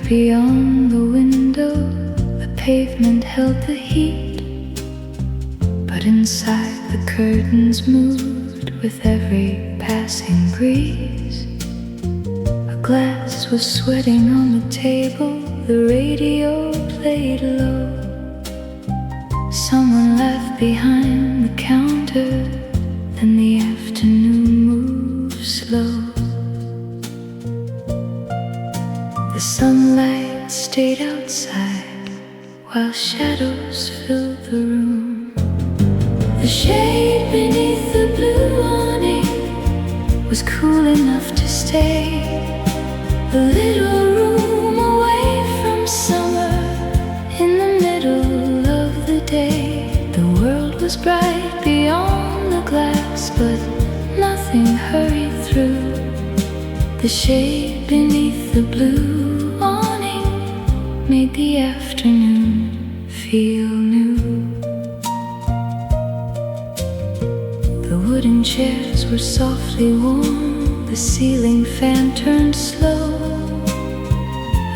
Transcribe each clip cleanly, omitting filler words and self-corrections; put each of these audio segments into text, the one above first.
beyond the window. The pavement held the heat, but inside the curtains moved with every passing breeze. A glass was sweating on the table, the radio played low. Someone left behind the counter, then the afternoon moved slow. The sunlight stayed outside while shadows filled the room. The shade beneath the blue awning was cool enough to stay. A little room away from summer in the middle of the day. The world was bright beyond the glass, but nothing hurried through. The shade beneath the blue awning made the afternoon feel new. The wooden chairs were softly warm, the ceiling fan turned slow.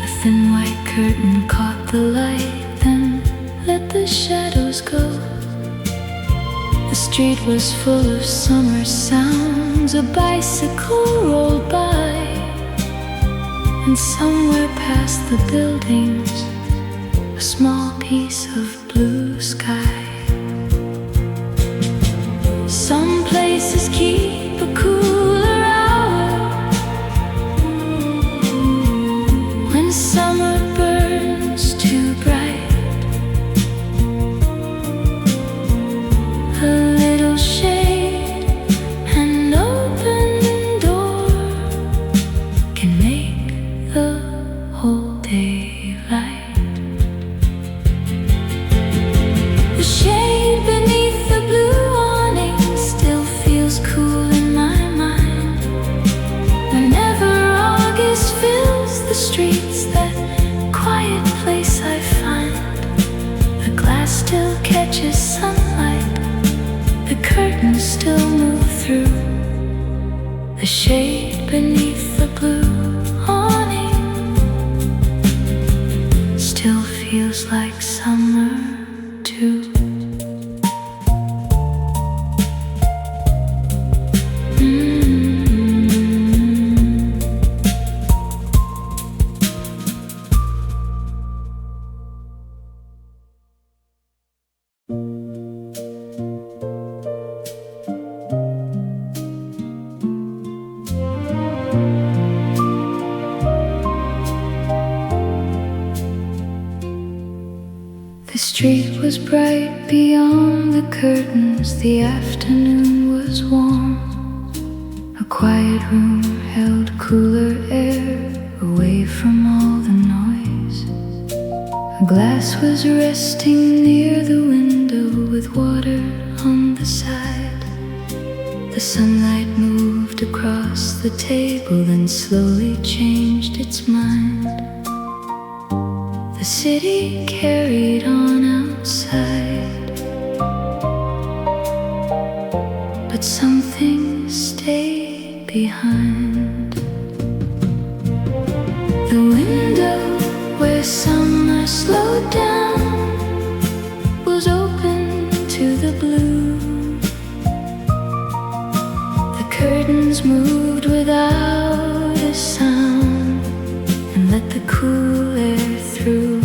A thin white curtain caught the light, then let the shadows go. The street was full of summer sounds. A bicycle rolled by, and somewhere past the buildings, a small piece of blue sky. Some places keep a cooler hour when summer burns too bright. A little shade, an open door can make the whole day light. The shade beneath the blue awning still feels cool in my mind. Whenever August fills the streets, that quiet place I find. The glass still catches sunlight, the curtains still move through. The shade beneath the blue awning still feels like summer too. The street was bright beyond the curtains, the afternoon was warm. A quiet room held cooler air away from all the noise. A glass was resting near the window with water on the side. The sunlight moved across the table, then slowly changed its mind. The city carried on outside, but something stayed behind. The window where summer slowed down was open to the blue. The curtains moved without a sound and let the cool air through.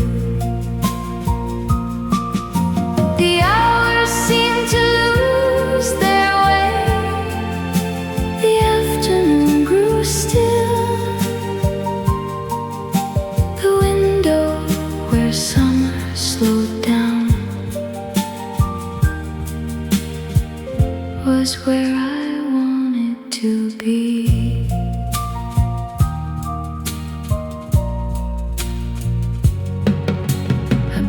The hours seemed to lose their way. The afternoon grew still. The window where summer slowed down was where I wanted to be.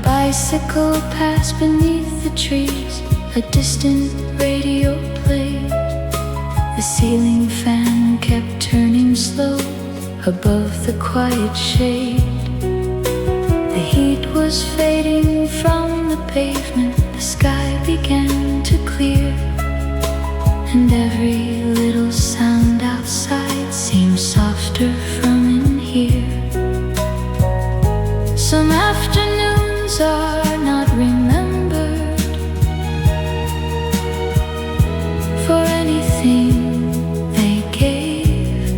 Bicycle passed beneath the trees, a distant radio played. The ceiling fan kept turning slow above the quiet shade. The heat was fading from the pavement, the sky began to clear, and every little sound outside seemed softer from in here. heroes are not remembered for anything they gave,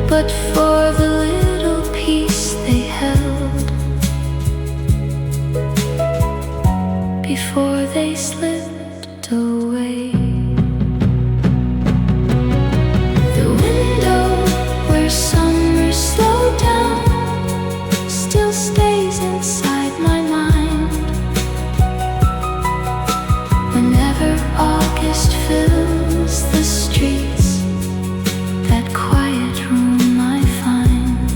but for the little peace they held before they slipped away. The window where summer slowed down still stays inside my mind. Whenever August fills the streets, that quiet room I find.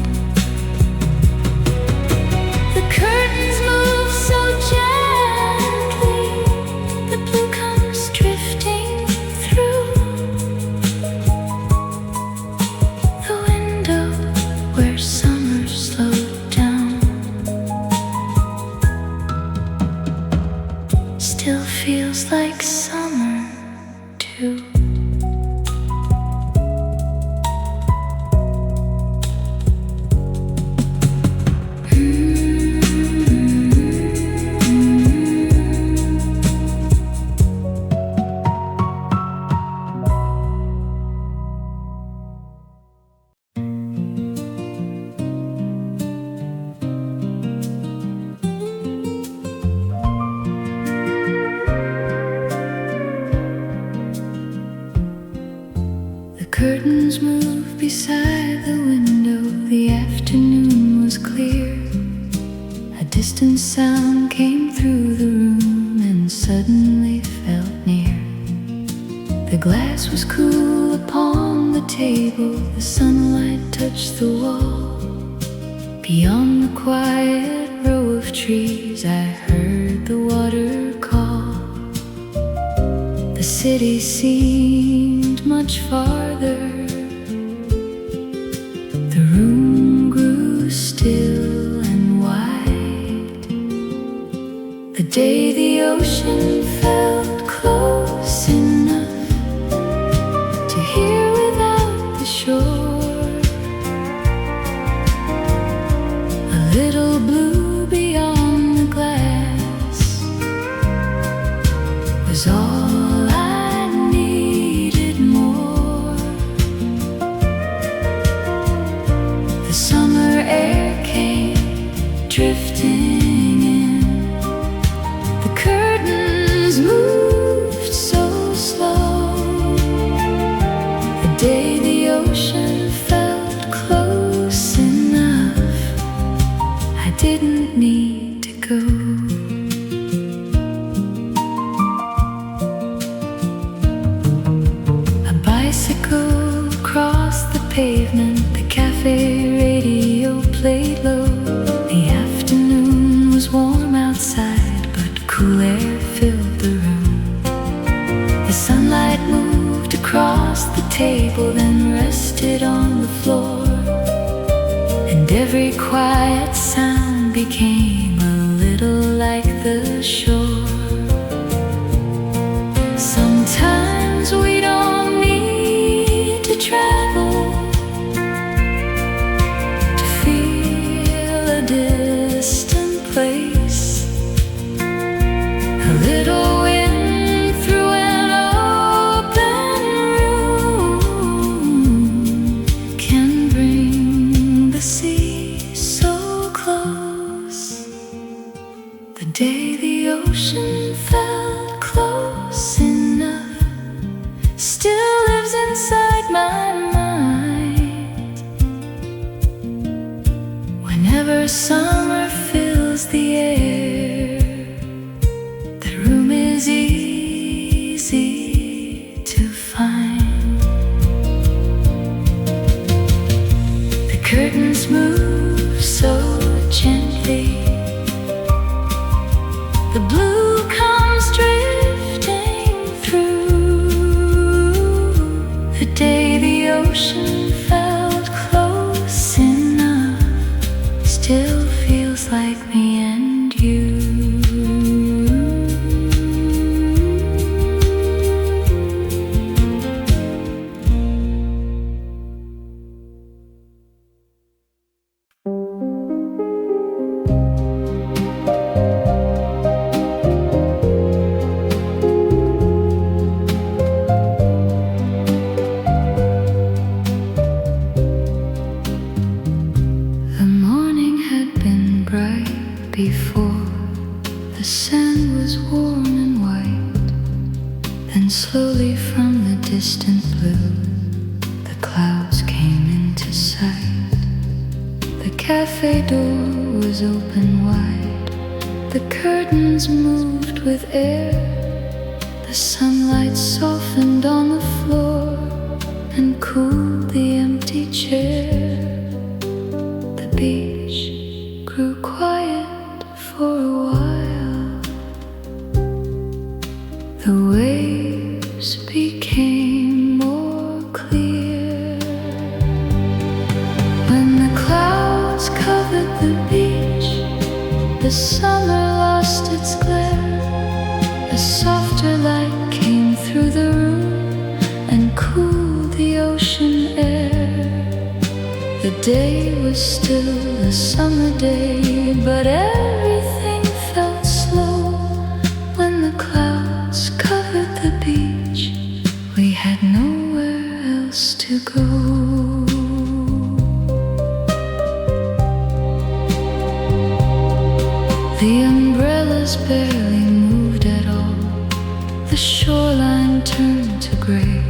The curtains move so gently, the blue comes drifting through the window where summer slowed down. Still feels like summer too. The curtains moved beside the window. The afternoon was clear. A distant sound came through the room and suddenly felt near. The glass was cool upon the table. The sunlight touched the wall. Beyond the quiet row of trees, I heard the water call. The city seemed much farther. The room grew still and wide. The day the ocean felt close enough to hear without the shore. A little blue beyond the glass was all I needed more. The summer air came drifting in. The curtains moved so slow. The day the ocean felt close enough, I didn't need to go. A bicycle crossed the pavement. The cafe radio played low. The afternoon was warm outside, but cool air filled the room. The sunlight moved across the table, then rested on the floor. And every quiet sound became a little like the shore. Sometimes we don't need to travel to feel a distant place. A little wind through an open room can bring the sea so close. The day the ocean felt close enough still lives inside my mind. Whenever summer fills the air, the room is easy to find. The curtains move so gently. The blue comes drifting through. The day the ocean felt close enough still feels cafe door was open wide. The curtains moved with air. The sunlight softened on the floor and cooled the empty chair. The beach grew quiet for a while. The waves became more clear. When the clouds covered the beach, the summer lost its glare. A softer light came through the room and cooled the ocean air. The day was still a summer day, but everything felt slow. When the clouds covered the beach, we had nowhere else to go. The umbrellas barely moved at all. The shoreline turned to gray.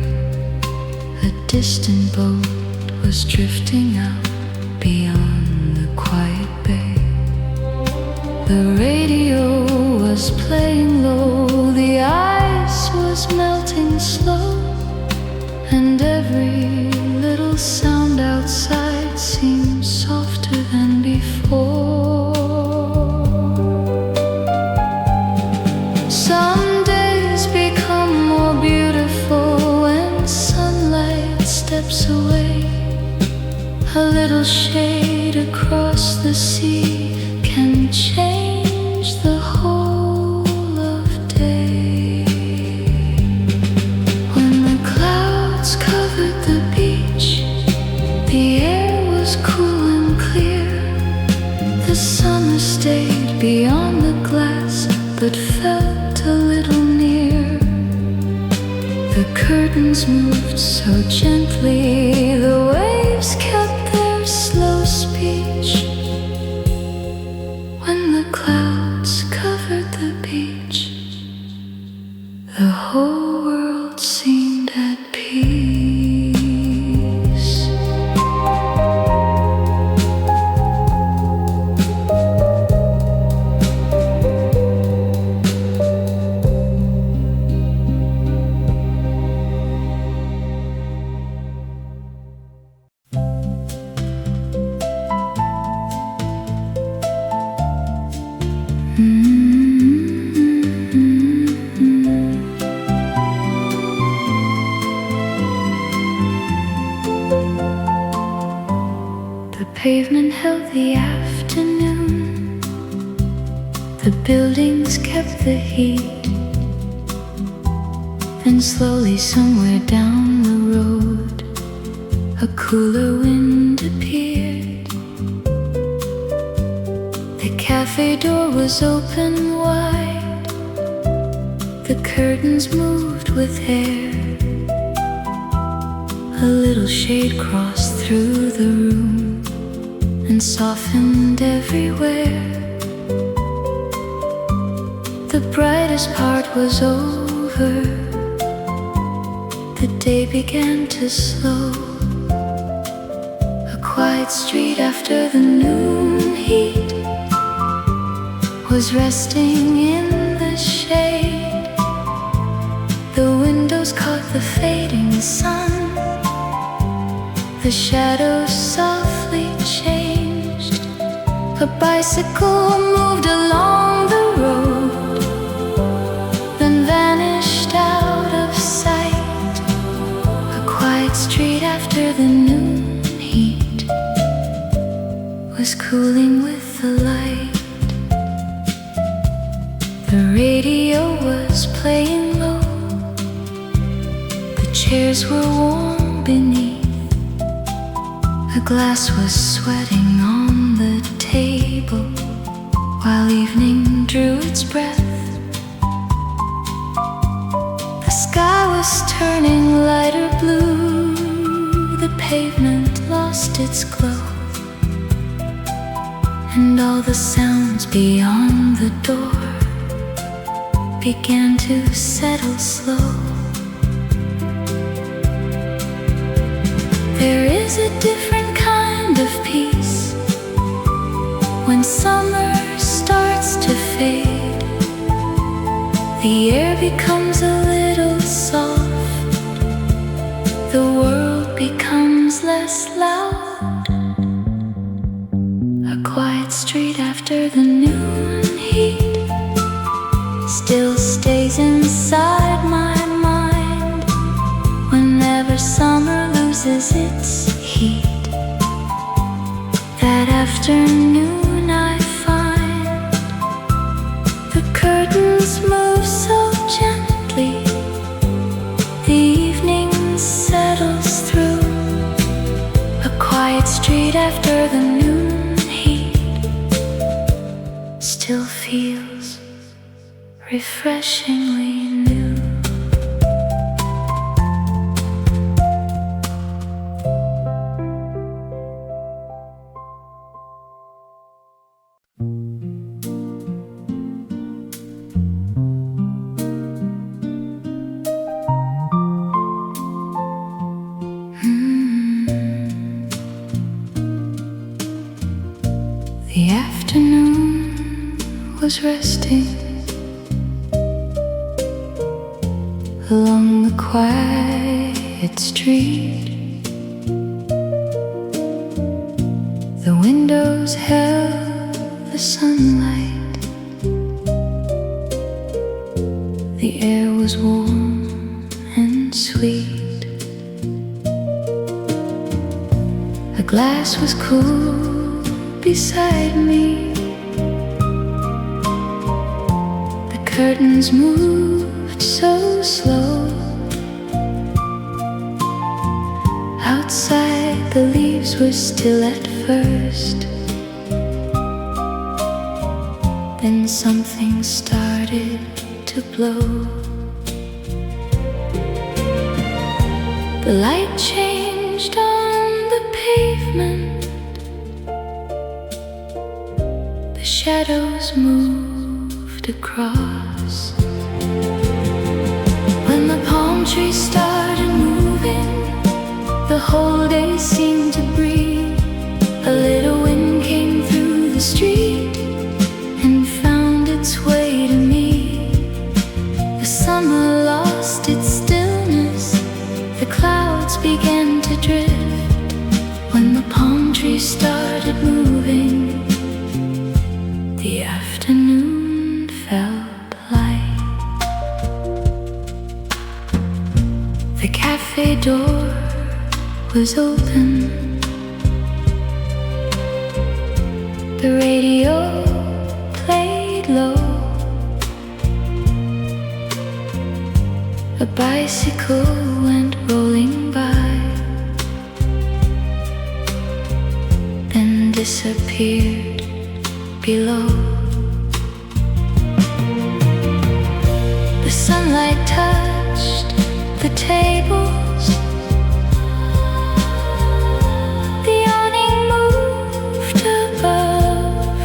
A distant boat was drifting out beyond the quiet bay. The radio was playing low. The ice was melting slow, and every little sound outside seemed softer than before. Some days become more beautiful when sunlight steps away. A little shade across the sea can change the whole of day. When the clouds covered the beach, the air was cool and clear. The summer stayed beyond the glass, but felt a little near. The curtains moved so gently, the waves kept their slow speech. When the clouds covered the beach, the whole world seemed at peace. The pavement held the afternoon. The buildings kept the heat. Then slowly somewhere down the road, a cooler wind appeared. The cafe door was open wide. The curtains moved with air. A little shade crossed through the room and softened everywhere. The brightest part was over. The day began to slow. A quiet street after the noon heat was resting in the shade. The windows caught the fading sun. The shadows softly changed. A bicycle moved along the road, then vanished out of sight. A quiet street after the noon heat was cooling with the light. The radio was playing low. The chairs were warm beneath. A glass was sweating on the table while evening drew its breath. The sky was turning lighter blue. The pavement lost its glow, and all the sounds beyond the door began to settle slow. There is a different kind of peace The air becomes a little soft, the world becomes less loud. A quiet street after the noon heat still stays inside my mind. Whenever summer loses its heat, that afternoon I find the curtains move so gently, the evening settles through. A quiet street after the noon heat still feels refreshingly new. The afternoon was resting along the quiet street. The windows held the sunlight, the air was warm and sweet. A glass was cool beside me, the curtains moved so slow. Outside the leaves were still at first, then something started to blow. The light changed on the pavement, shadows moved across. When the palm trees started moving, the whole day seemed to breathe. A little wind came through the street and found its way to me. The summer lost its stillness, the clouds began to drift. When the palm trees started moving, the afternoon felt light. The cafe door was open, the radio played low. A bicycle went rolling by, then disappeared below. The sunlight touched the tables, the awning moved above,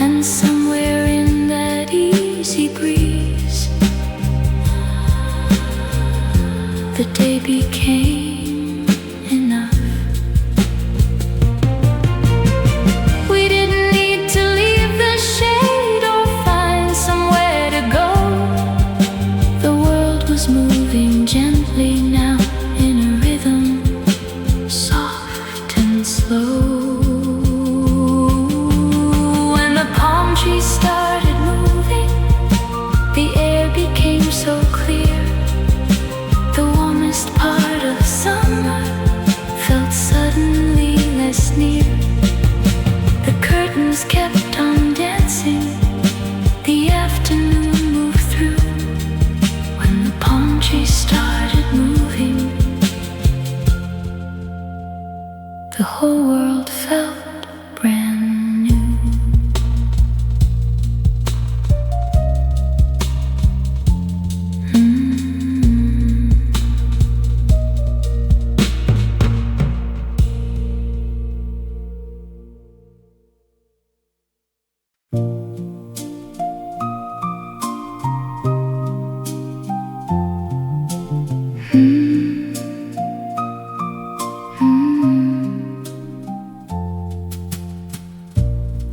and somewhere in that easy breeze, the day became enough. Moving gently now in a rhythm, soft and slow. When the palm trees started moving, the air became so clear. The warmest part of summer felt suddenly less near. The curtains kept on dancing, the afternoon moved through. When the palm trees started moving, the whole world felt brand new.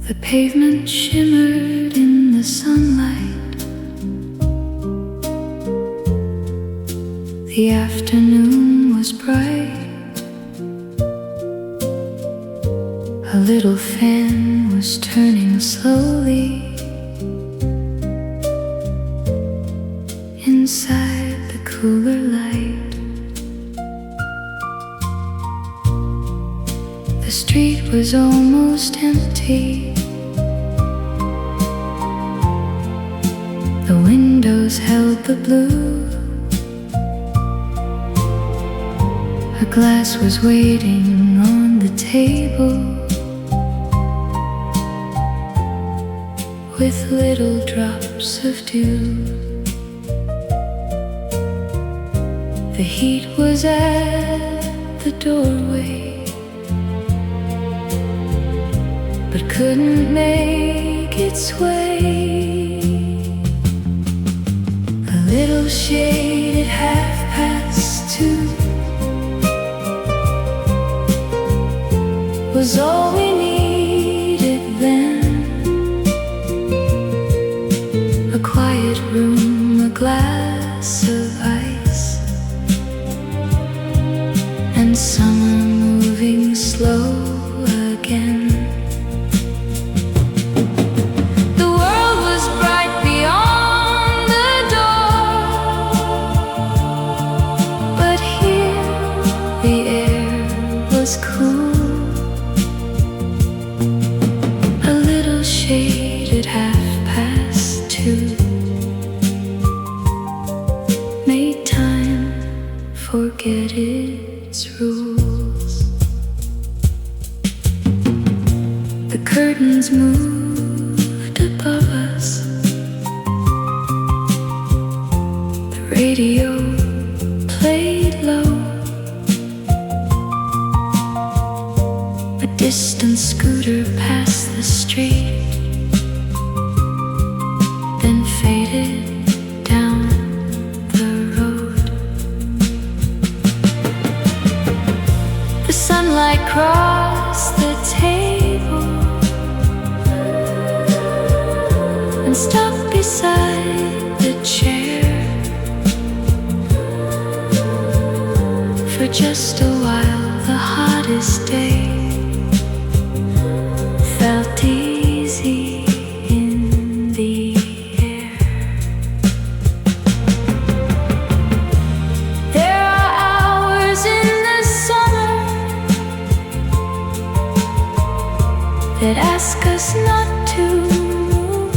The pavement shimmered in the the sunlight. The afternoon was bright. A little fan was turning slowly inside the cooler light. The street was almost empty. The windows held the blue. A glass was waiting on the table with little drops of dew. The heat was at the doorway, but couldn't make its way. A little shade at 2:30 was all we needed then. A quiet room, a glass of ice, and summer moving slow again. The world was bright beyond the door, but here the air was cool. Shade at 2:30 made time forget its rules. The curtains moved above us. The radio played low. A distant scooter passed the street, then faded down the road. The sunlight crossed the table and stopped beside the chair. For just a while, the hottest day felt easy in the air. There are hours in the summer that ask us not to move.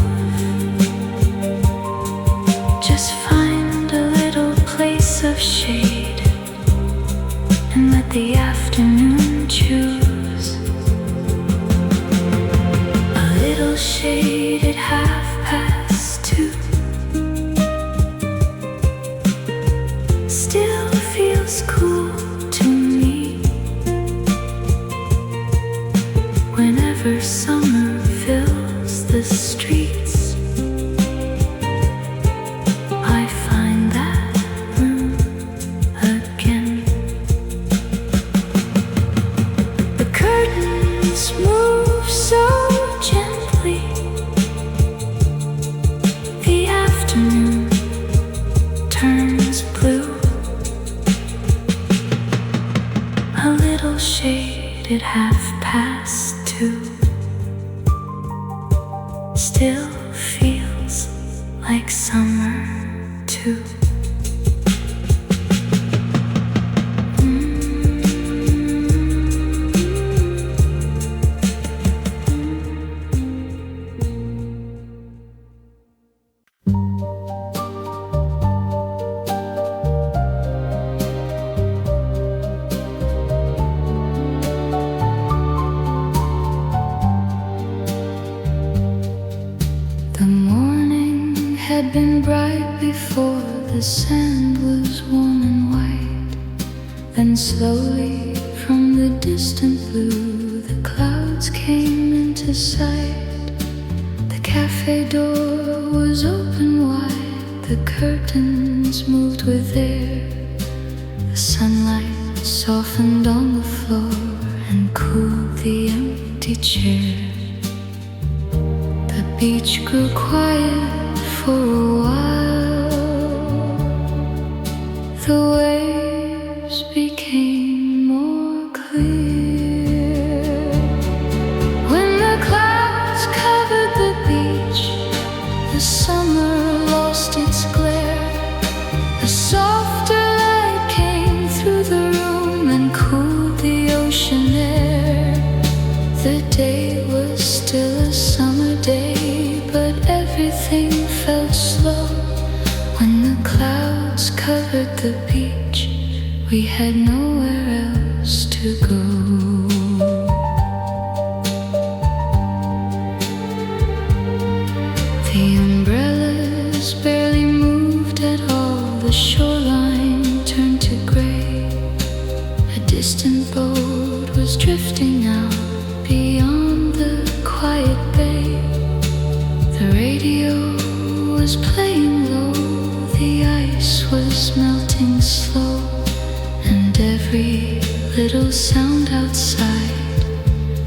Just find a little place of shade and let the afternoon choose. Shade at 2:30 still feels cool to me. Whenever summer fills the streets, I find that room again. The curtains move so gently. The afternoon turns blue. A little shade at 2:30 still feels like summer too. Had been bright before the sand was warm and white. Then slowly from the distant blue the clouds came into sight. The cafe door was open wide. The curtains moved with air. The sunlight softened on the floor and cooled the empty chair. The beach grew quiet for a while. The waves became more clear. When the clouds covered the beach, the summer lost its glare. A softer light came through the room and cooled the ocean air. The day was still a summer day, but everything felt slow. When the clouds covered the beach, we had nowhere else to go. The umbrellas barely moved at all. The shoreline turned to gray. A distant boat was drifting out beyond the quiet bay. The radio was playing low. The ice was melting slow, and every little sound outside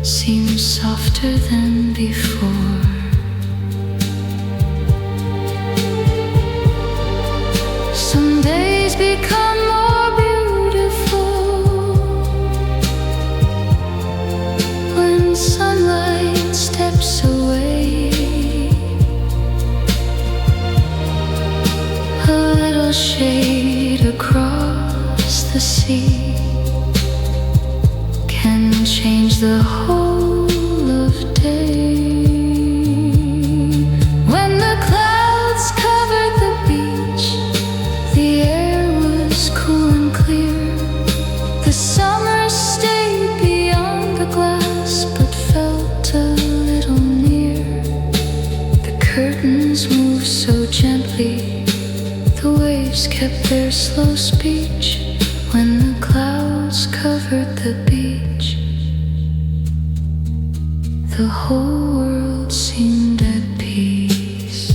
seemed softer than before. Some days become more beautiful when sunlight steps away. A little shade across the sea can change the whole of day. When the clouds covered the beach, the air was cool and clear. The summer stayed beyond the glass, but felt a little near. The curtains moved so gently, the waves kept their slow speech. When the clouds covered the beach, the whole world seemed at peace.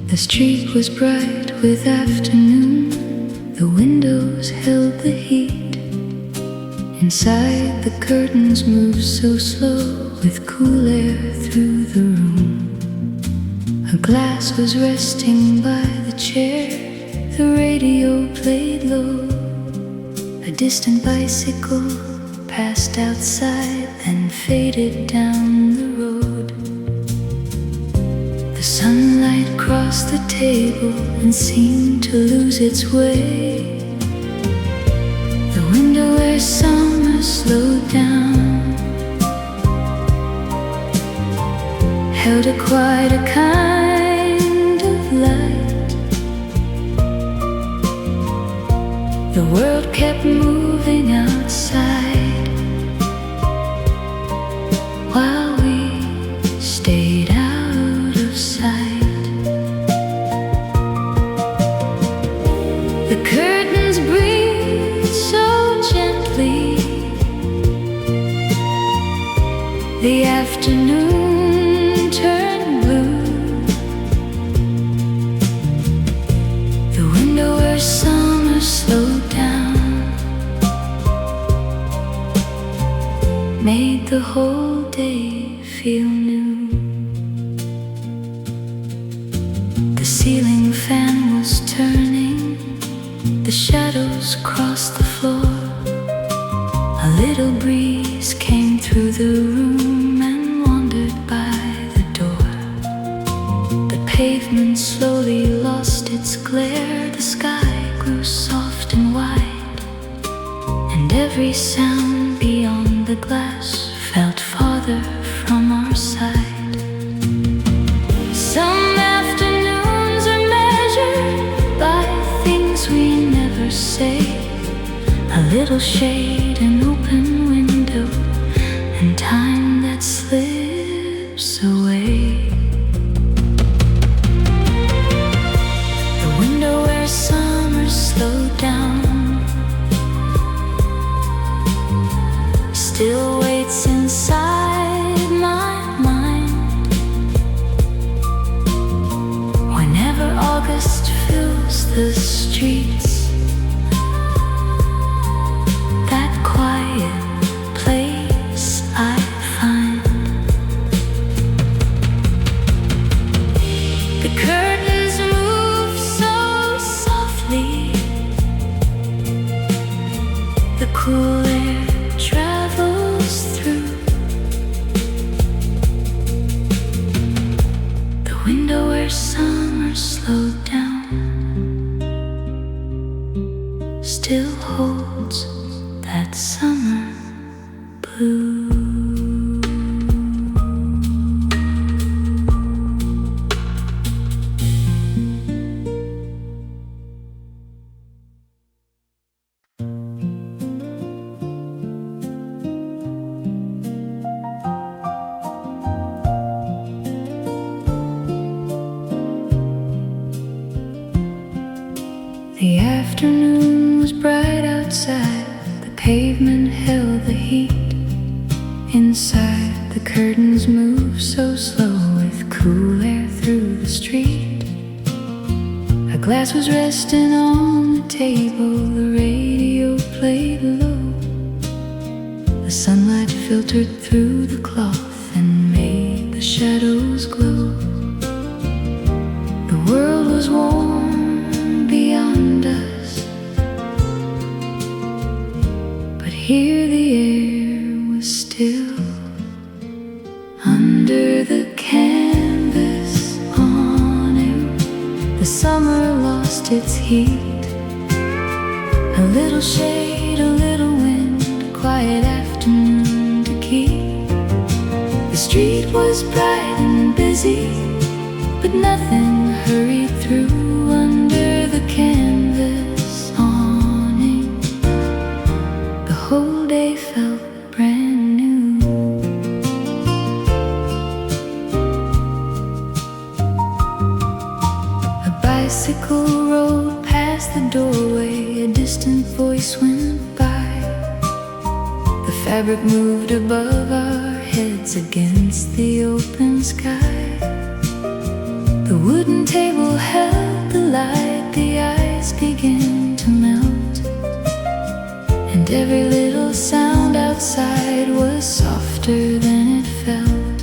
The street was bright with afternoon. The windows held the heat. Inside the curtains moved so slow, with cool air through the room. A glass was resting by the chair. The radio played low. A distant bicycle passed outside, then faded down the road. The sunlight crossed the table and seemed to lose its way. The window where summer slowed down held a quite a kind of light. The world kept moving outside while we stayed out of sight. The curtains breathed so gently. The afternoon turned blue. The window where summer slowed down made the whole day feel new. The ceiling fan was turning. The shadows crossed the floor. A little breeze came through the room and wandered by the door. The pavement slowly lost its glare. The sky grew soft and wide, and every sound beyond the glass felt farther from our side. Some afternoons are measured by things we never say. A little shade, an open window, and time that slips away. The window where summer where summer slowed down still holds that summer blue. The afternoon was bright outside, the pavement held the heat. Inside, the curtains moved so slow with cool air through the street. A glass was resting on the table, the radio played low. The sunlight filtered through the cloth and made the shadows glow. The world was warm beyond us, but here the air was still. Under the canvas awning, the summer lost its heat. A little shade, a little wind, a quiet afternoon to keep. The street was bright and busy, but nothing hurried through. Under the canvas awning, the whole day felt brand new. A bicycle rolled past the doorway, a distant voice went by. The fabric moved above our heads against the open sky. The wooden table held the light, the ice began to melt, and every little sound outside was softer than it felt.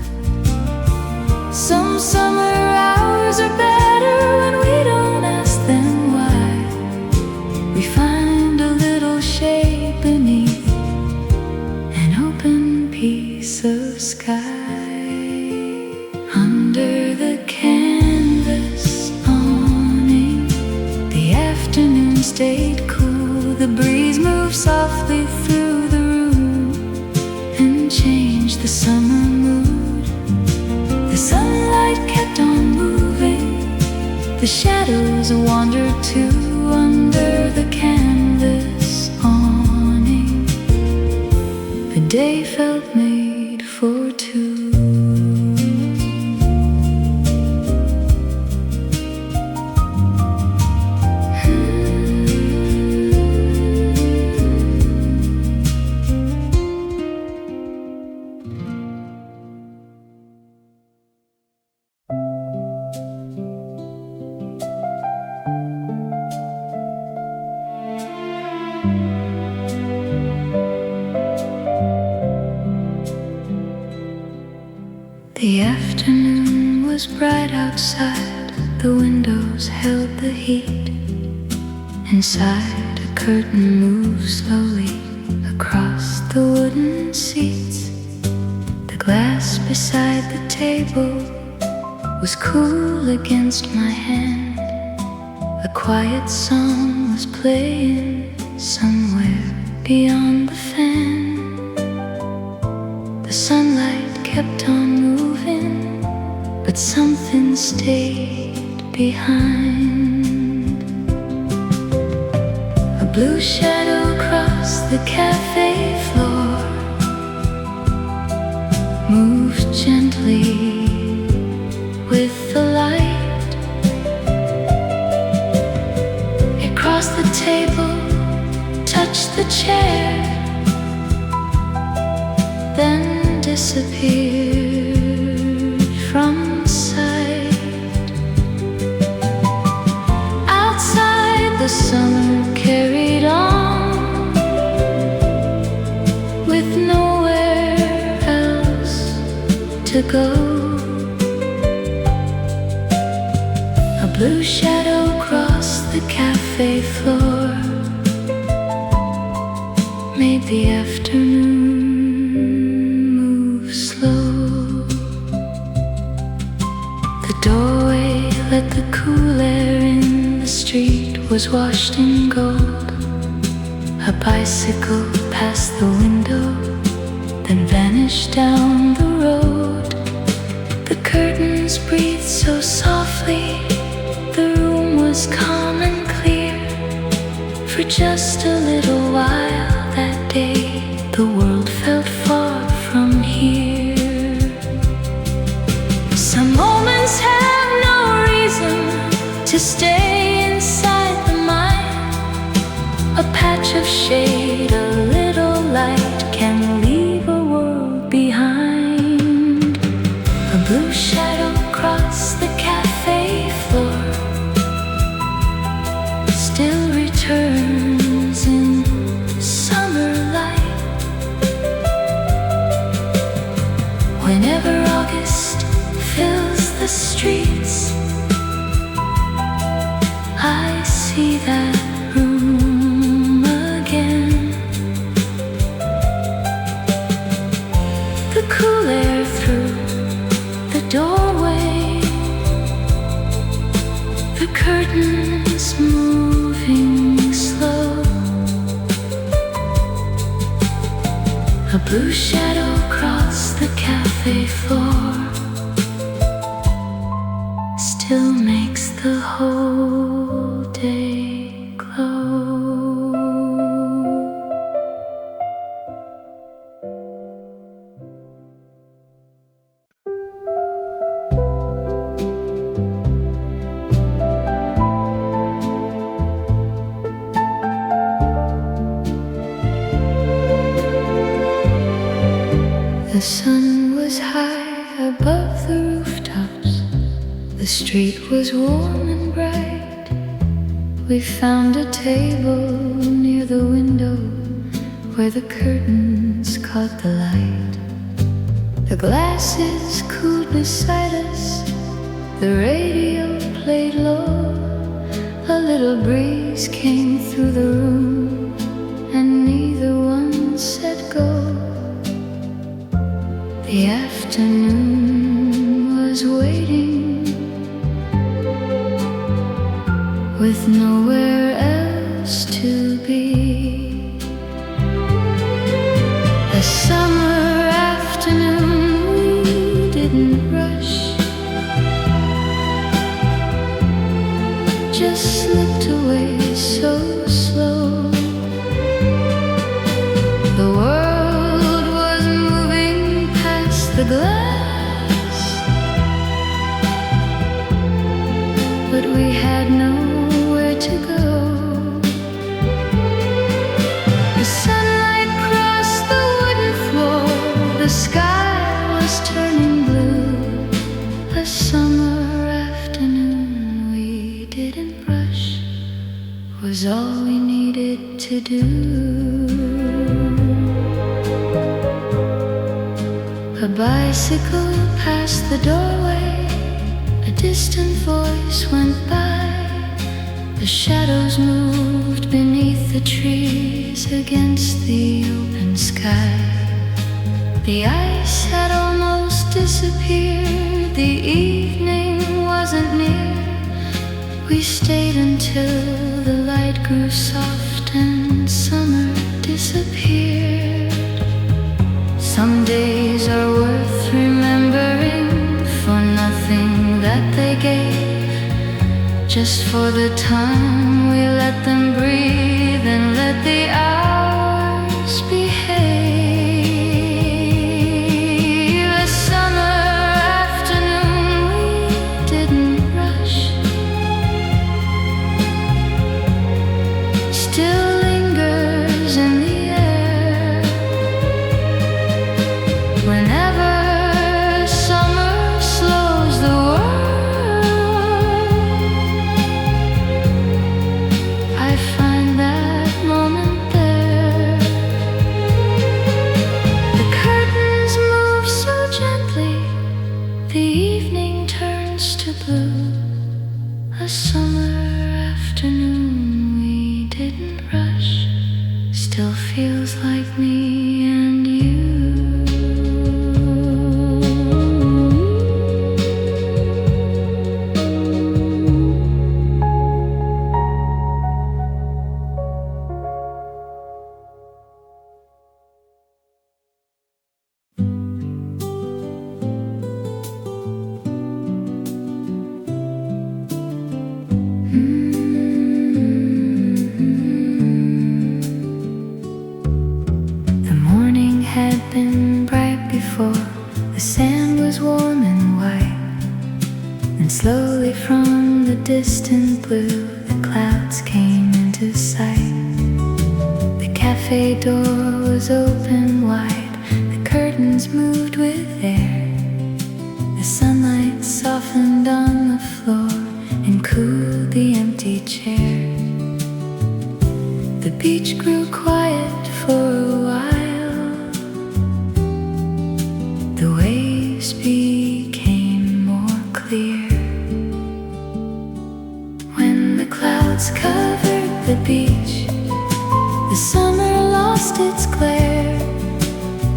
Some summer hours are better when we don't ask them why. We find a little shade beneath an open piece of sky. Under the canvas awning, the afternoon stayed cool. The breeze moved softly through the room and changed the summer mood. The sunlight kept on moving, the shadows wandered too. Under the canvas awning, the day felt made for two. The afternoon was bright outside, the windows held the heat. Inside, a curtain moved slowly across the wooden seats. The glass beside the table was cool against my hand. A quiet song was playing somewhere beyond the fan. The sunlight kept on moving, but something stayed behind. A blue shadow crossed the cafe floor, moved gently with the light. It crossed the table, touched the chair, then disappeared from sight. Outside, the summer carried on with nowhere else to go. A blue shadow crossed the cafe floor, made the afternoon move slow. The doorway that the cool air in the street was washed in gold. A bicycle passed the window, then vanished down the road. The curtains breathed so softly, the room was calm and clear. For just a little while that day, the world felt far from here. Some moments have no reason to stay inside the mind. A patch of shade, a little light can leave a world behind. A blue shadow crossed the cafe floor, still returns in summer light. Whenever August fills the streets, I see that room again. The cool air through the doorway, the curtains moving slow. A blue shadow crossed the cafe floor, still makes the whole day glow. The sun was high above the rooftops, the street was warm and bright. We found a table near the window where the curtains caught the light. The glasses cooled beside us, the radio played low. A little breeze came through the room, and neither one said go. The afternoon was waiting, with nowhere else to be. A summer afternoon, we didn't rush, just slipped away so slow. The world was moving past the glass, but we had nowhere to go. The sunlight crossed the wooden floor, the sky was turning blue. A summer afternoon, we didn't rush, was all we needed to do. A bicycle passed the doorway, a distant voice went by. The shadows moved beneath the trees against the open sky. The ice had almost disappeared, the evening wasn't near. We stayed until the light grew soft and summer disappeared. Some days are worth remembering for nothing that they gave, just for the time we let them breathe and let the hours behave. A summer afternoon, we didn't rush, still lingers in the air. Whenever summer slows the world, I find that moment there. The curtains move so gently, the evening turns to blue. A summer afternoon, we didn't rush, still feels like me and you. And slowly from the distant blue, the clouds came into sight. The cafe door was open wide, the curtains moved with air. The sunlight softened on the floor and cooled the empty chair. The beach grew quiet for a while. The waves became more clear. When the clouds covered the beach, the summer lost its glare.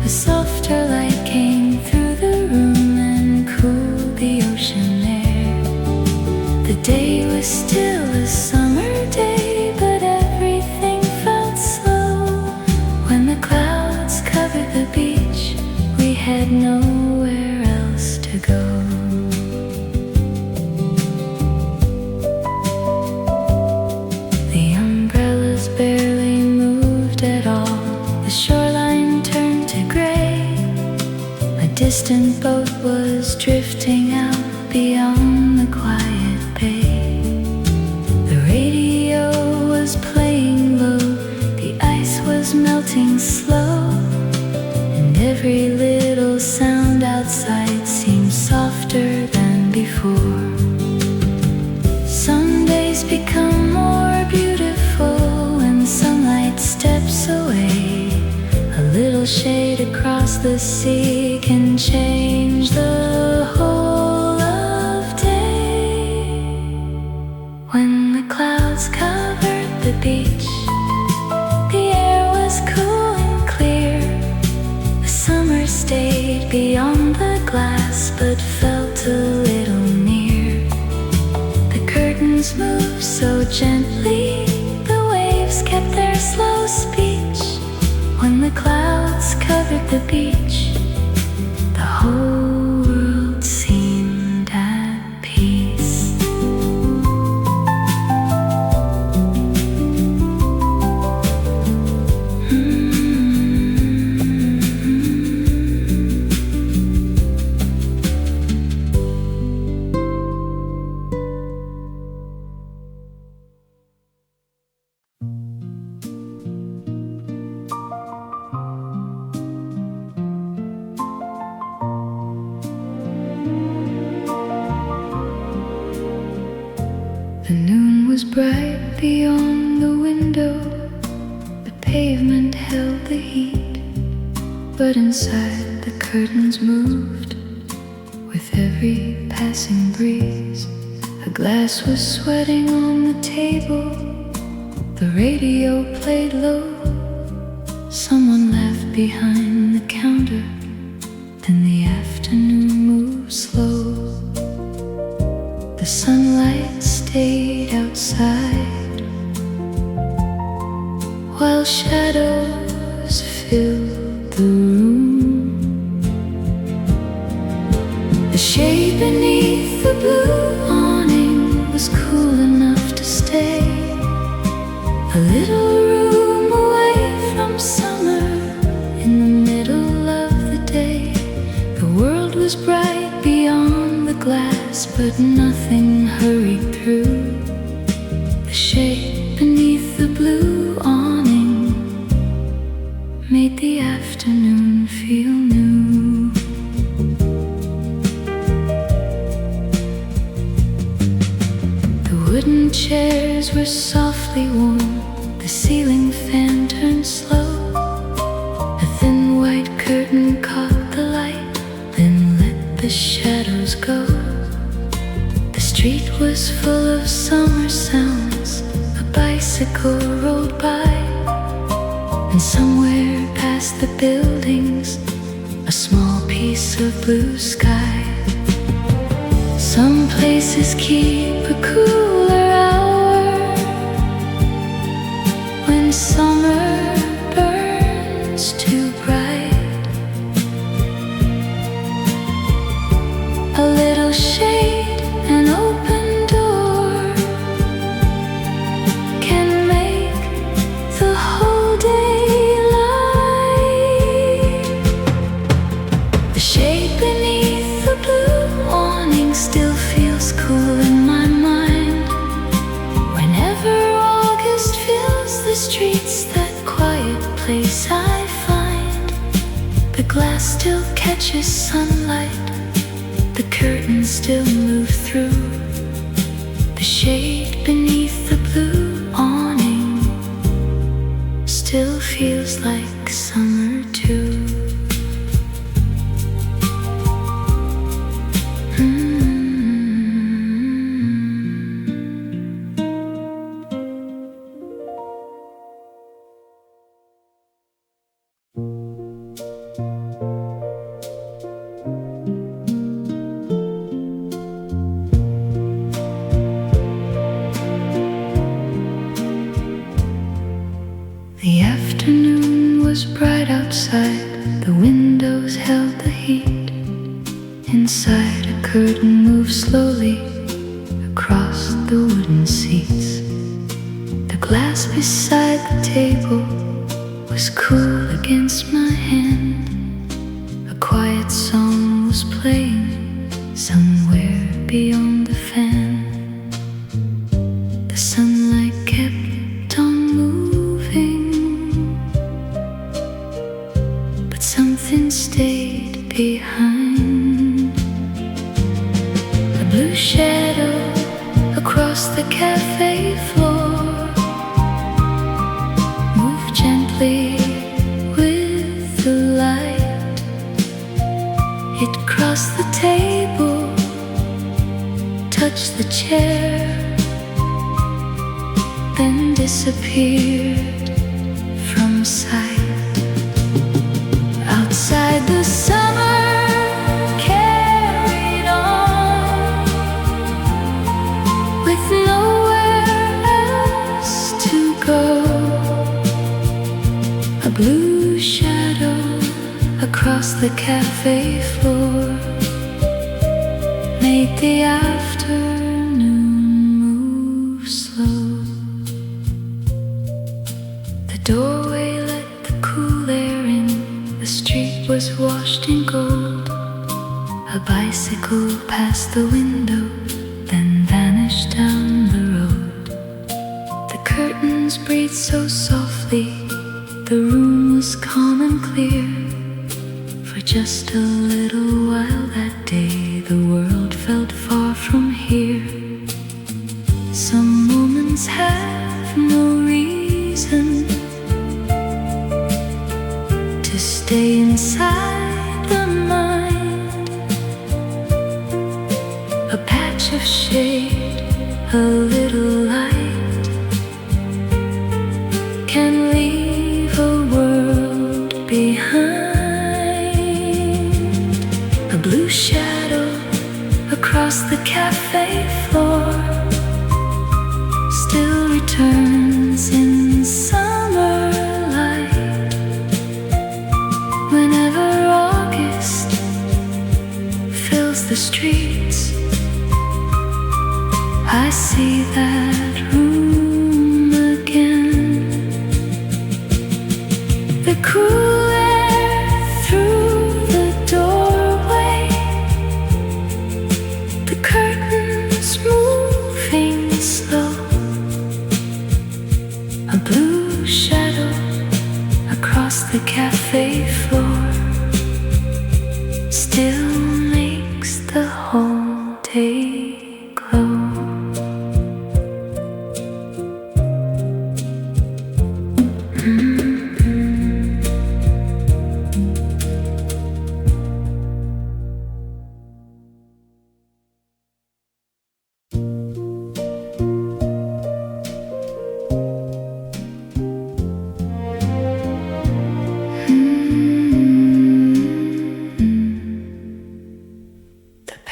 A softer light came through the room and cooled the ocean air. The day was still a summer day, but everything felt slow. When the clouds covered the beach, we had nowhere else to go. The umbrellas barely moved at all. The shoreline turned to gray. A distant boat was drifting out beyond the quiet bay. The radio was playing low, the ice was melting slow, and every little sound outside seemed softer than before. Some days become more beautiful when sunlight steps away. A little shade across the sea can change the whole of day. When the clouds covered the beach, the air was cool and clear. The summer stayed beyond the glass but felt a little near. The curtains moved so gently, the waves kept their slow speech. When the clouds covered the beach, the whole world seemed at peace. The noon was bright beyond the window. The pavement held the heat, but inside the curtains moved with every passing breeze. A glass was sweating on the table. The radio played low. Someone laughed behind the counter. Then the afternoon moved slow. The sunlight stayed outside, while shadows filled the room. The shade beneath the blue awning was cool enough to stay. A little room away from summer, in the middle of the day. The world was bright beyond the glass, but nothing hurried through. The shade beneath the blue awning made the afternoon feel new. The wooden chairs were softly warm. The ceiling fan turned slow. A thin white curtain caught the light, then let the shadows go. The street was full of summer sounds. A bicycle rolled by, and somewhere past the buildings, a small piece of blue sky. Some places keep a cooler hour when summer burns too bright. A little shade, an open door can make the whole day light. The shade beneath the blue awning still feels cool. still catches sunlight. The curtains still move through. The shade beneath the blue awning still feels like summer too. The afternoon was bright outside. The windows held the heat. Inside, a curtain moved slowly across the wooden seats. The glass beside the table was cool against my hand. A quiet song was playing somewhere beyond the fan. The sunlight kept on moving, but something stayed behind. A blue shadow across the cafe floor moved gently with the light. It crossed the table, touched the chair, then disappeared from sight. Outside, the summer carried on with nowhere else to go. A blue shadow across the cafe floor made the afternoon move slow. The doorway let the cool air in. The street was washed in gold. A bicycle passed the window, then vanished down the road. The curtains breathed so softly. The room was calm and clear. For just a little while that day, the world felt far from here. Some moments have no reason to stay inside the mind. A patch of shade, a little light can leave a world behind. A blue shadow across the cafe floor still returns in summer light. Whenever August fills the streets, I see that room again. The cool air through the doorway, the curtains moving slow. A blue shadow across the cafe floor still makes the whole day glow.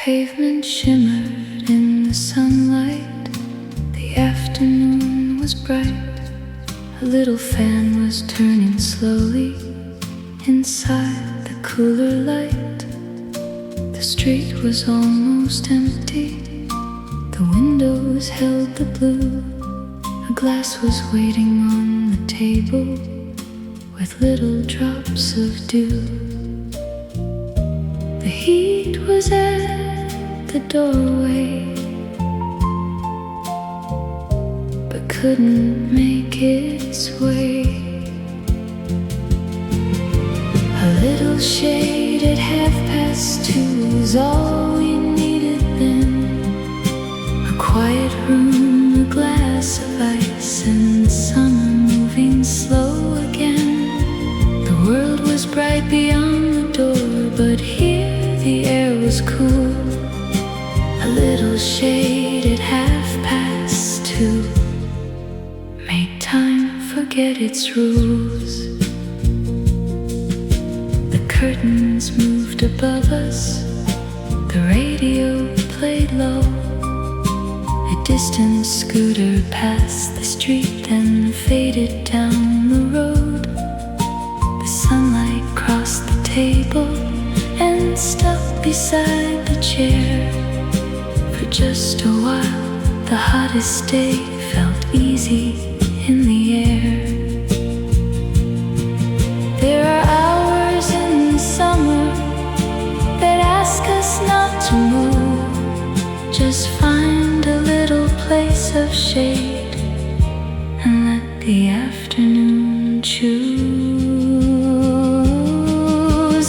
Pavement shimmered in the sunlight. The afternoon was bright. A little fan was turning slowly inside the cooler light. The street was almost empty. The windows held the blue. A glass was waiting on the table with little drops of dew. The heat was at the doorway, but couldn't make its way. A little shade at 2:30 is all we needed then. A quiet room, a glass of ice, and the summer moving slow again. The world was bright beyond the door, but here the air was cool. A little shade at 2:30. Make time forget its rules. The curtains moved above us. The radio played low. A distant scooter passed the street, then faded down the road. The sunlight crossed the table and stuck beside the chair. For just a while, the hottest day felt easy in the air. There are hours in the summer that ask us not to move. Just find a little place of shade and let the afternoon choose.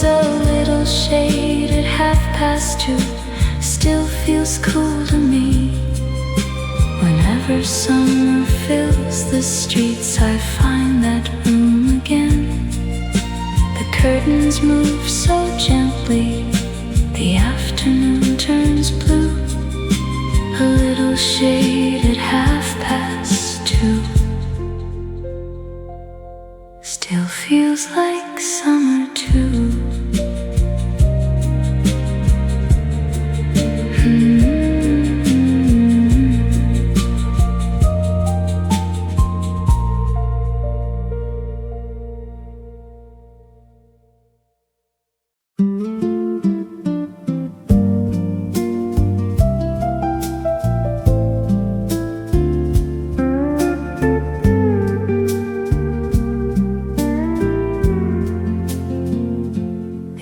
A little shade at 2:30 still feels cool to me. Whenever summer fills the streets, I find that room again. The curtains move so gently, the afternoon turns blue. A little shade at 2:30 still feels like summer too.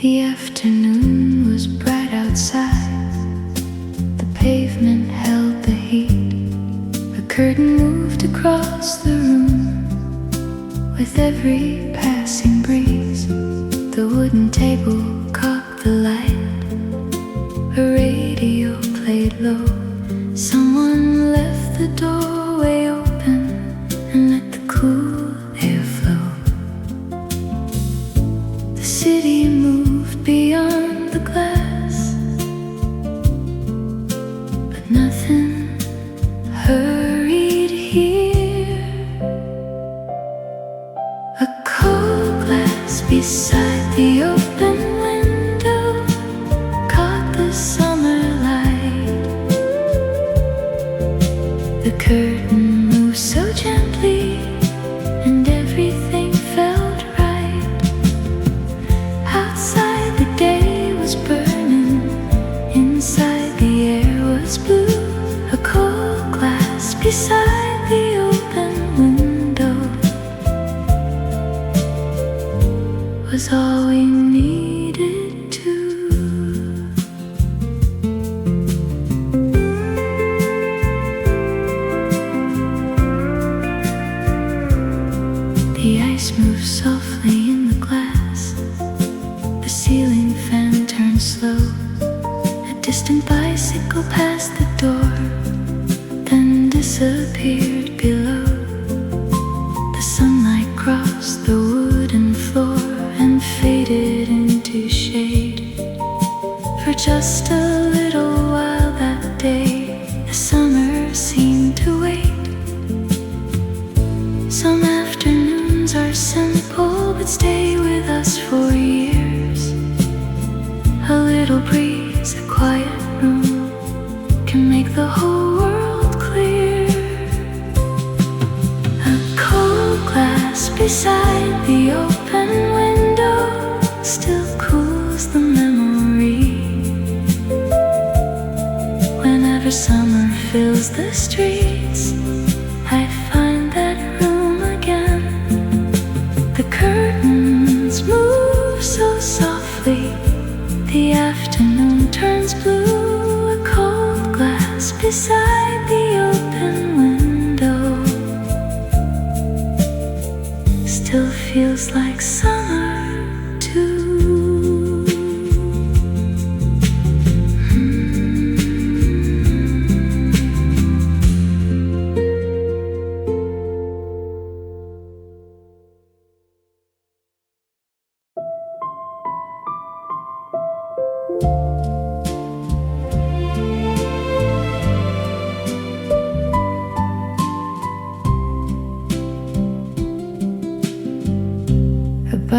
The afternoon was bright outside. The pavement held the heat. A curtain moved across the room with every passing breeze. The wooden table caught the light. A radio played low. Someone left the doorway open and let the cool air flow. The city moved beyond the glass, but nothing hurried here. A cold glass beside the open window caught the summer light. The curtain moved so gently and everything felt right. Outside the day was burning, inside the air was blue. A cold glass beside the open window was all we needed to. The ice moves softly in the glass. The ceiling fan turned slow. A distant bicycle passed the door, then disappeared below. The sunlight crossed the wooden floor and faded into shade. For just a little while that day, the summer seemed to wait. Some afternoons are simple but stay with us for years. A little breeze, a quiet room can make the whole world clear. A cold glass beside the open window still cools the memory. Whenever summer fills the streets, I find that room again. The curtains move so softly, the afternoon turns blue. A cold glass beside the open window still feels like summer too.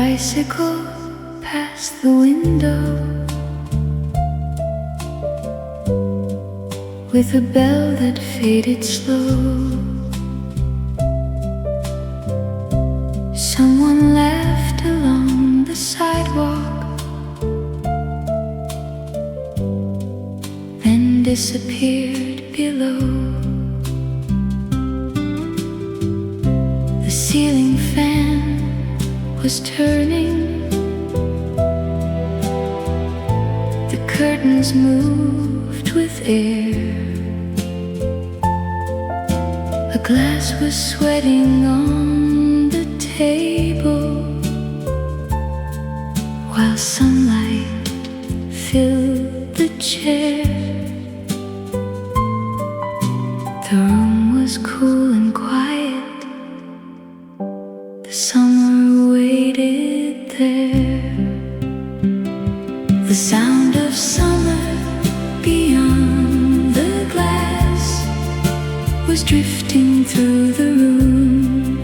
bicycle past the window with a bell that faded slow. Someone laughed along the sidewalk, then disappeared below. The ceiling fan was turning, the curtains moved with air. A glass was sweating on the table while sunlight filled the chair. The room was cool and quiet. The summer waited there. The sound of summer beyond the glass was drifting through the room.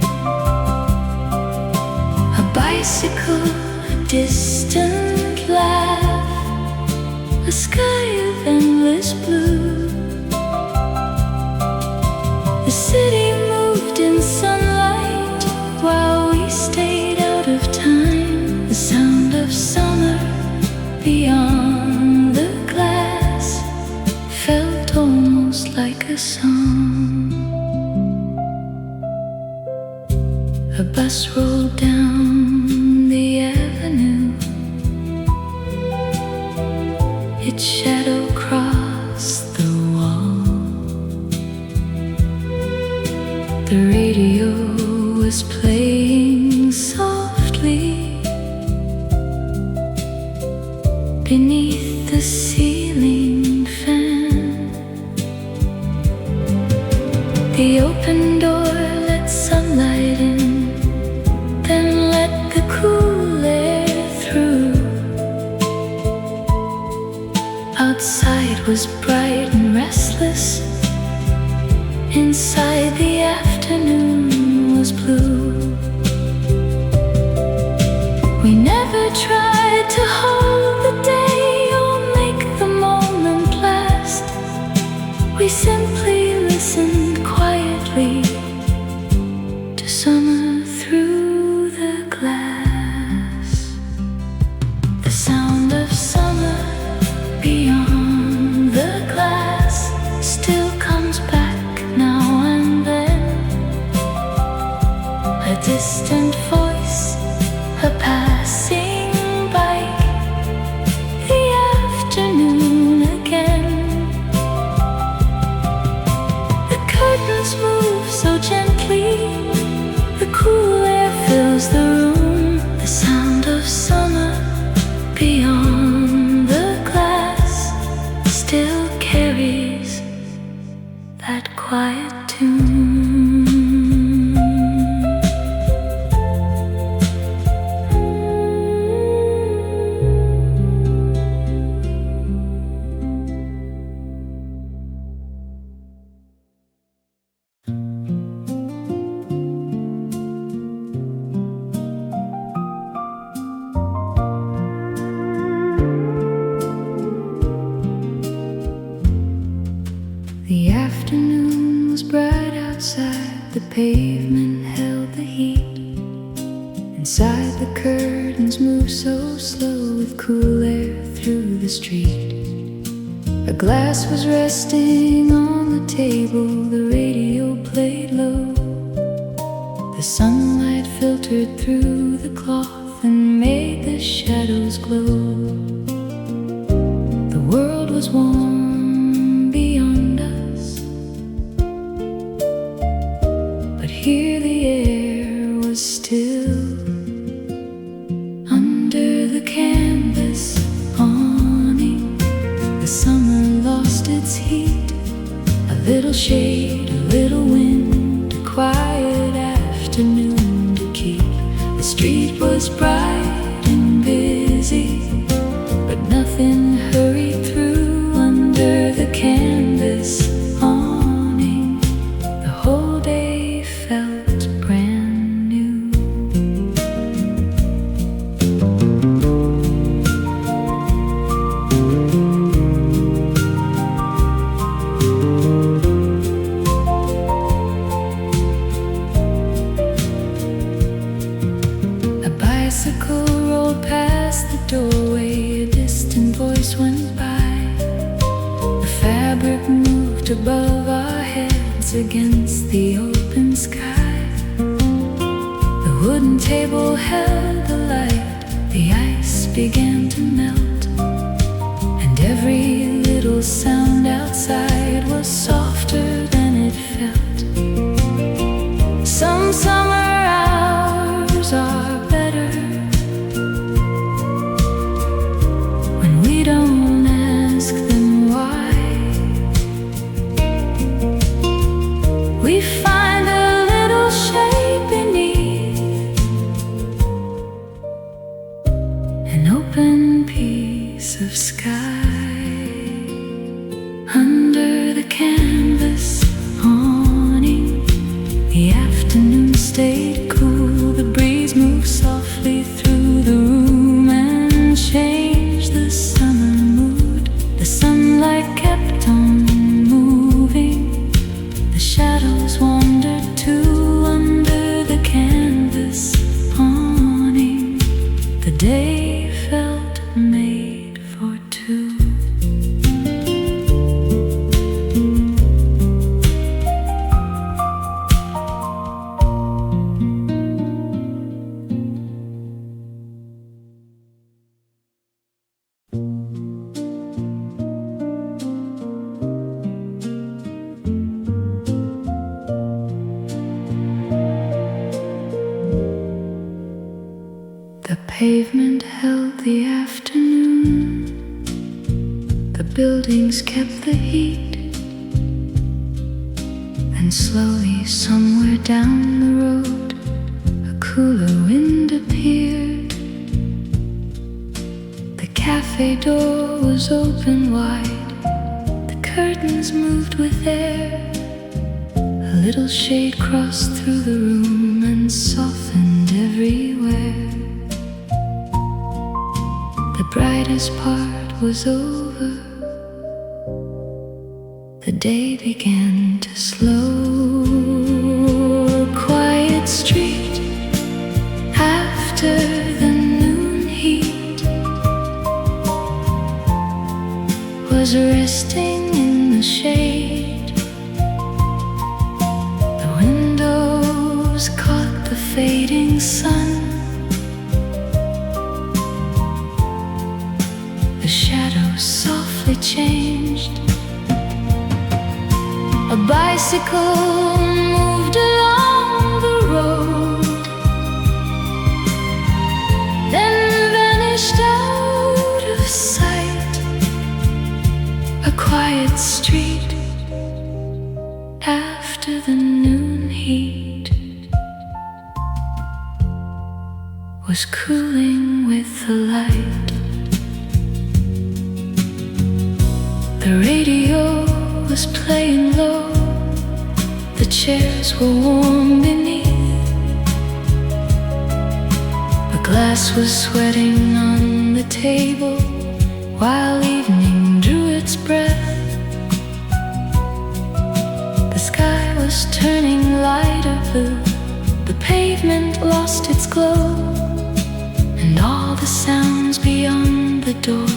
A bicycle, a distant laugh, a sky of endless blue. The city moved in sunlight while we stayed out of time. The sound of summer beyond the glass felt almost like a song. A bus rolled down the avenue, its shadow crossed the wall. The radio was playing softly beneath the ceiling fan. The open door let sunlight in, then let the cool air through. Outside was bright and restless, inside the afternoon was blue. We never tried to hold the day or make the moment last. We simply listened quietly to summer through the glass. The sound of summer beyond the glass still comes back now and then. A distant voice, a passing bike, the afternoon again. The curtains move so gently, the cool air fills the room. The sound of summer beyond the glass still carries that quiet tune. The afternoon was bright outside, the pavement held the heat. Inside the curtains moved so slow with cool air through the street. A glass was resting on the table, the radio played low. The sunlight filtered through the cloth and made the shadows glow. The world was warm beyond us, but here the air was still. Under the canvas awning, the summer lost its heat. A little shade, a little wind, a quiet afternoon to keep. The street was bright and busy, but nothing hurried through. Under the canvas awning, the whole day felt brand new. above our heads against the open sky. The wooden table held the light, the ice began to melt, and every little sound outside was softer than it felt. Some summer hours are better when we don't ask them why. We find a little shade beneath an open piece of sky. Under the canvas awning, the afternoon stayed cool. The breeze moved softly through the room and changed the summer mood. The sunlight kept on moving, the shadows wandered too under the canvas awning. The day felt made for two. The pavement held the afternoon, the buildings kept the heat, and slowly somewhere down the road a cooler wind appeared. The cafe door was open wide, the curtains moved with air. A little shade crossed through the room and softened everywhere. The brightest part was over, the day began to slow. A quiet street after the noon heat was resting in the shade. The windows caught the fading sun. The shadows softly changed. A bicycle moved along the road, then vanished out of sight. A quiet street after the noon heat was cooling with the light. The radio was playing low, the chairs were warm beneath. The glass was sweating on the table while evening drew its breath. The sky was turning lighter blue, the pavement lost its glow, and all the sounds beyond the door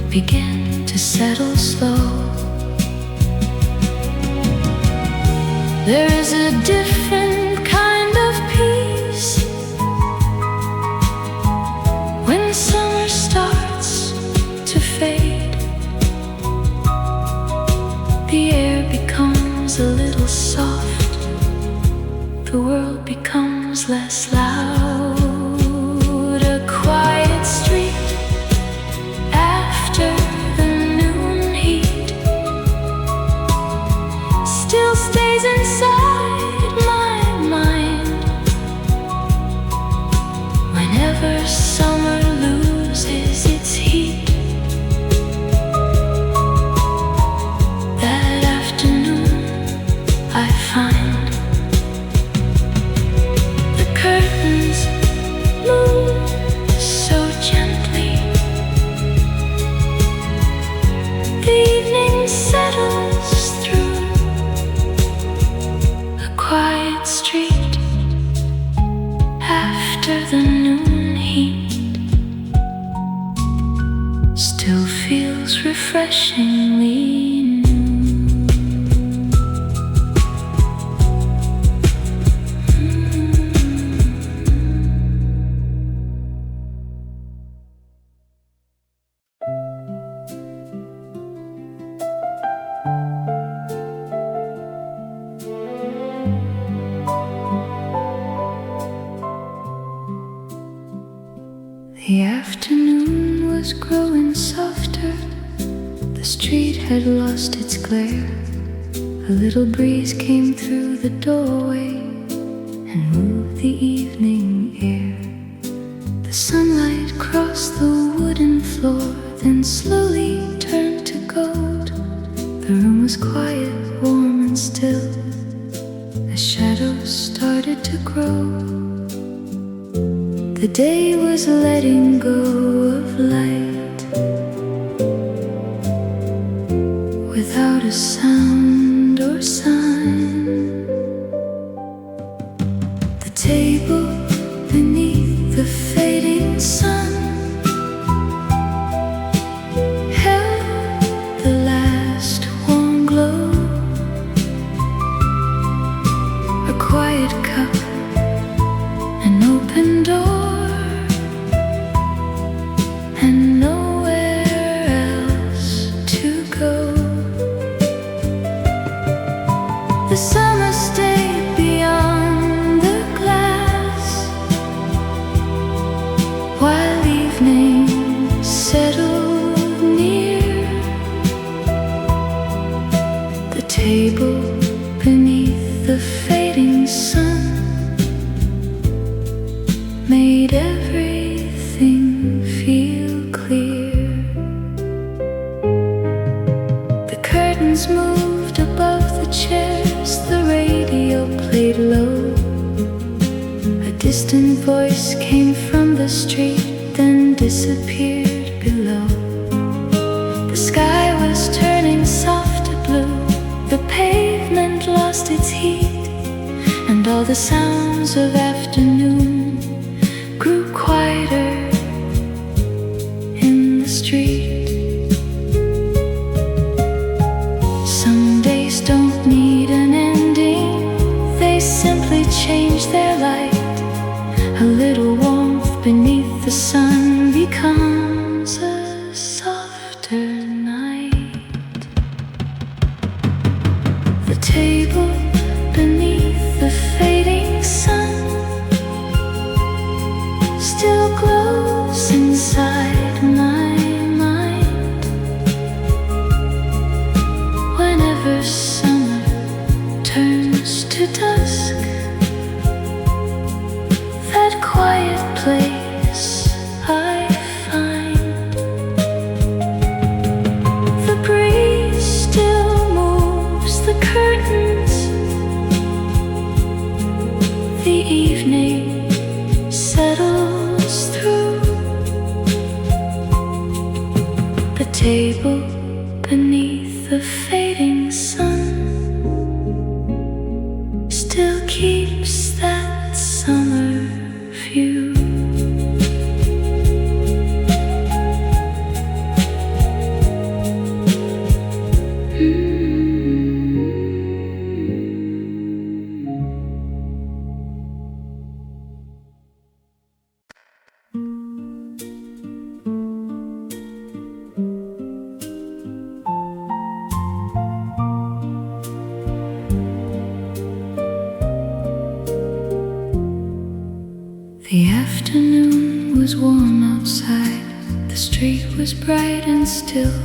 began to settle slow. There is a different kind of peace when summer starts to fade. The air becomes a little soft, the world becomes less loud. A quiet street after the noon heat still stays inside my mind. Whenever summer loses its heat, that afternoon I find the curtains move so gently. The evening settles through a quiet street after the noon heat. Still feels refreshingly new. glare. A little breeze came through the doorway and moved the evening air. The sunlight crossed the wooden floor, then slowly turned to gold. The room was quiet, warm and still. The shadows started to grow. The day was letting go of light without a sound or sign. The table beneath the fading sun held the last warm glow. A quiet cup, an open door, and nowhere else to go. The summer stayed beyond the glass while evening settled near. The table beneath the fading sun made everything feel clear. The curtains moved above the chairs, the radio played low. A distant voice came from the street, then disappeared below. The sky was turning soft to blue, the pavement lost its heat, and all the sounds of afternoon grew quieter in the street. Some days don't need an ending, they simply change their light. A little warmth beneath the sun becomes a softer night. The table beneath the fading sun still glows inside my mind. Whenever summer turns to dusk, that quiet place I find. The breeze still moves the curtains. The evening settles through. The table beneath the fading sun still keeps that summer view. The afternoon was warm outside. The street was bright and still.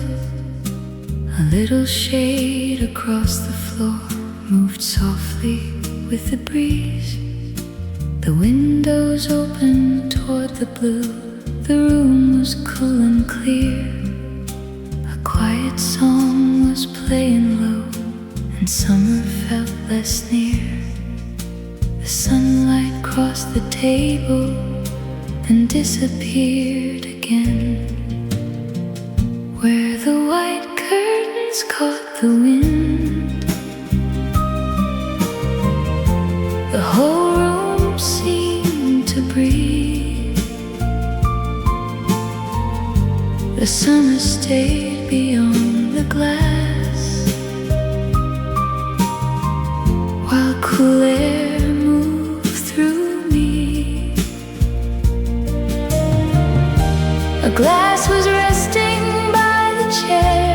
A little shade across the floor moved softly with the breeze. The windows opened toward the blue. The room was cool and clear. A quiet song was playing low, and summer felt less near. The sunlight crossed the table and disappeared again. Where the white curtains caught the wind, the whole room seemed to breathe. The summer stayed beyond the glass while cool air moved through me. A glass was resting by the chair.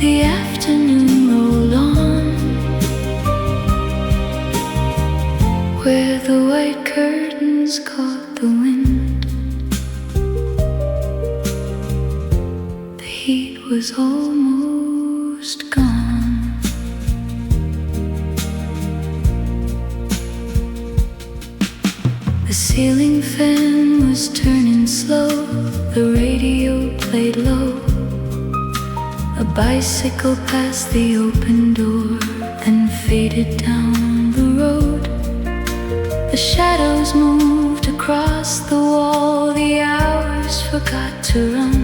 The afternoon rolled on. Where the white curtains caught the wind, the heat was almost gone. ceiling fan was turning slow, the radio played low. A bicycle passed the open door and faded down the road. The shadows moved across the wall, the hours forgot to run.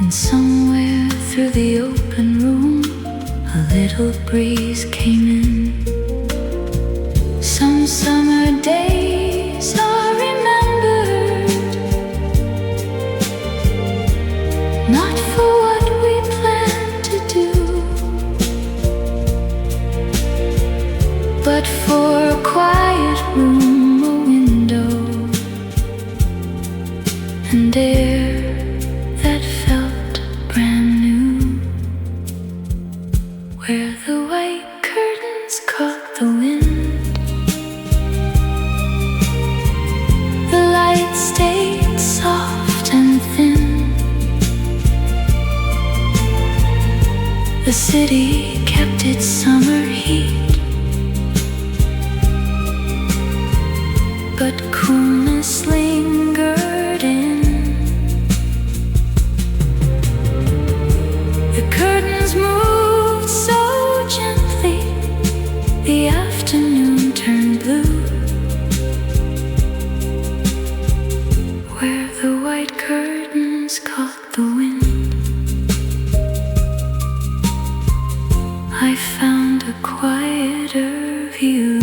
And somewhere through the open room, a little breeze came in. Some summer days are remembered, not for what we planned to do, but for a quiet room, a window, and air that felt brand new, where the white curtains caught the wind. The light stayed soft and thin. The city kept its summer heat, but coolness lingered in. The curtains moved so gently, the afternoon turned blue, where the white curtains caught the wind. I found a quieter view.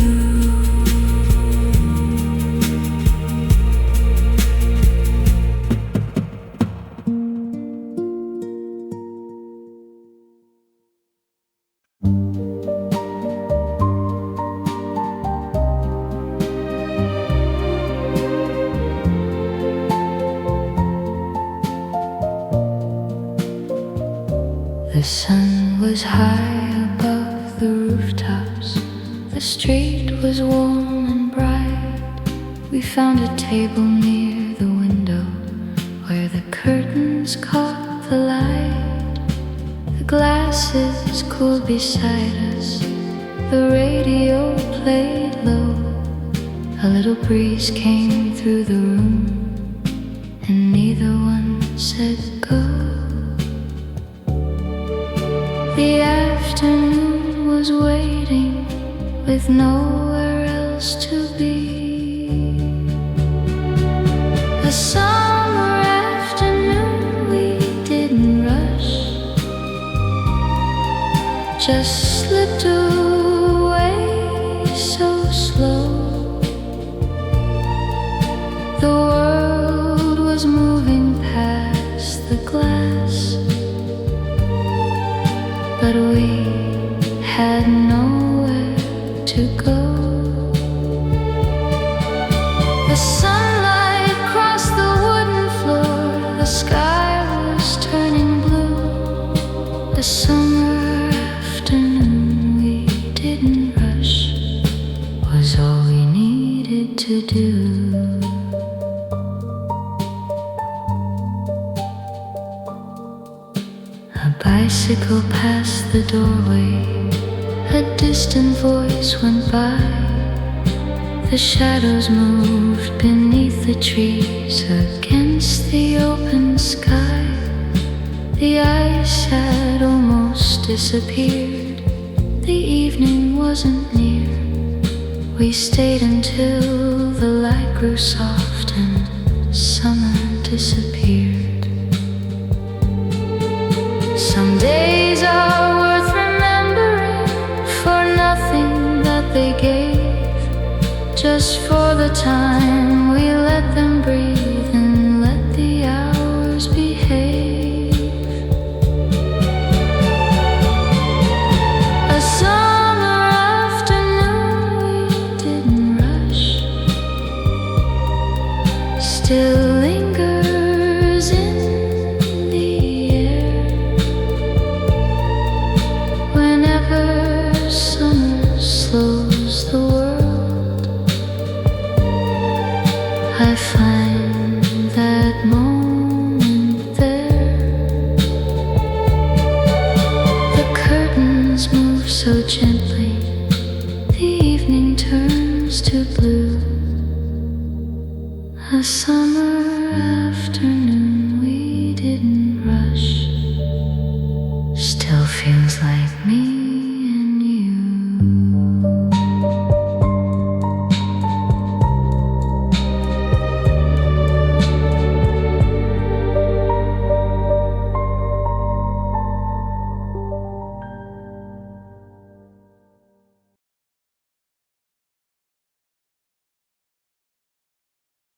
The sun was high above the rooftops. The street was warm and bright. We found a table near the window where the curtains caught the light. The glasses cooled beside us. The radio played low. A little breeze came through the room, and neither one said go. The afternoon was waiting with nowhere else to be. A summer afternoon, we didn't rush, just slipped away so slow. The world was moving past the glass, but we had nowhere to go. The sunlight crossed the wooden floor, the sky was turning blue. The summer afternoon, we didn't rush, was all we needed to do. Bicycle passed the doorway, a distant voice went by. The shadows moved beneath the trees against the open sky. The ice had almost disappeared, the evening wasn't near. We stayed until the light grew soft and summer disappeared. Some days are worth remembering for nothing that they gave, just for the time